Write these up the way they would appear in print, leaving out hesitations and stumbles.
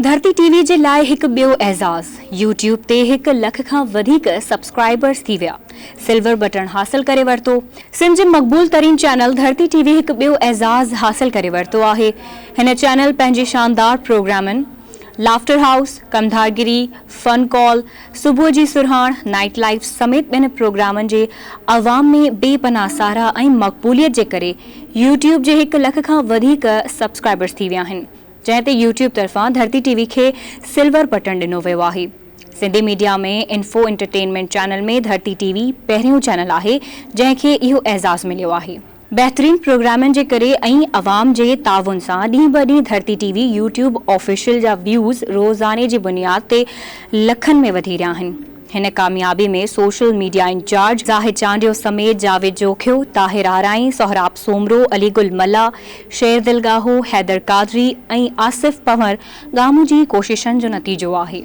धरती टीवी जे लाइ हिकु ॿियो एज़ाज़। यूट्यूब ते 1 लख खां वधीक सब्सक्राइबर्स थी विया। सिल्वर बटन हासिल करे वरितो। सिंध जे मक़बूल तरीन चैनल धरती टीवी हिकु ॿियो एज़ाज़ हासिल करे वरितो आहे। हिन चैनल पंहिंजे शानदार प्रोग्रामनि लाफ्टर हाउस, कमधारगिरी, फन कॉल, सुबुह जी सुरहाण, नाइट लाइफ समेत ॿिनि प्रोग्रामनि जे अवाम में बेपनाह साराह ऐं मक़बूलियत जे करे यूट्यूब जे 1 लख खां वधीक सब्सक्राइबर्स थी विया आहिनि, जंहिं ते यूट्यूब तरफ़ां धरती टीवी खे सिल्वर बटन ॾिनो वियो आहे। सिंधी मीडिया में इंफो एंटरटेनमेंट चैनल में धरती टीवी पहिरियों चैनल आहे जंहिंखे इहो एज़ाज़ मिलियो आहे। बहितरीन प्रोग्रामनि जे करे ऐं अवाम जे ताउन सां ॾींहुं ब ॾींहुं धरती टीवी यूट्यूब ऑफिशियल जा व्यूज़ रोज़ाने जी बुनियाद ते लखनि में वधी रहिया आहिनि। हिन कामयाबी में social media incharge Zahid Chandio समेत जावेद जोखियो, ताहिर आराई, सोहराब सोमरो, अलीगुल मल्ला, शेर दिलगाहो, हैदर कादरी ऐं आसिफ पंवर गामू जी कोशिशनि जो नतीजो आहे।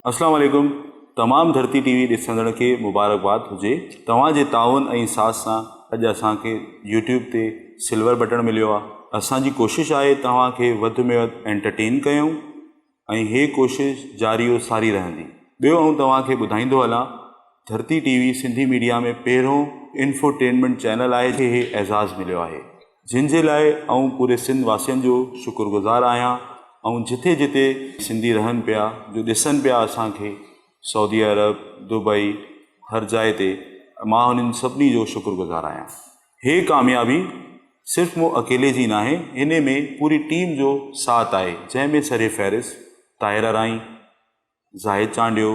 अस्सलाम वालेकुम। तमाम धरती टीवी ॾिसंदड़ खे मुबारकबाद हुजे। तव्हांजे ताउन ऐं साथ सां अॼु असांखे यूट्यूब ते सिल्वर बटन मिलियो आहे। असांजी कोशिशि आहे तव्हांखे वधि में वधि एंटरटेन कयूं ऐं हे कोशिशि जारी व सारी रहंदी। ॿियो आऊं तव्हांखे ॿुधाईंदो हलां, धरती टीवी सिंधी मीडिया में पहिरों इंफोटेनमेंट चैनल आहे खे हे एज़ाज़ मिलियो आहे, जिन जे लाइ आऊं पूरे सिंध वासियुनि जो शुक्रगुज़ार आहियां। ऐं जिथे जिथे सिंधी रहनि पिया, जो ॾिसनि पिया असांखे, सऊदी अरब, दुबई, हर जाइ ते, मां हुननि सभिनी जो शुक्रगुज़ार आहियां। हे कामयाबी सिर्फ़ु मूं अकेले जी न आहे, हिन में पूरी टीम जो साथ आहे, जंहिंमें सरे फ़हरिस्त ताहिर आराई, ज़ाहिद चांडियो,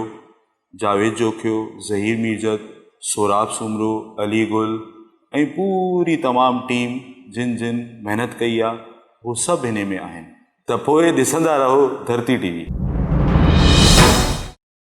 जावेद जोखियो, ज़हीर मीरजत, सोहराब सोमरो, अली गुल ऐं पूरी तमाम टीम जिन जिन महिनत कई आहे, उहो सभु हिन में आहिनि। त पोइ ॾिसंदा रहो धरती टीवी।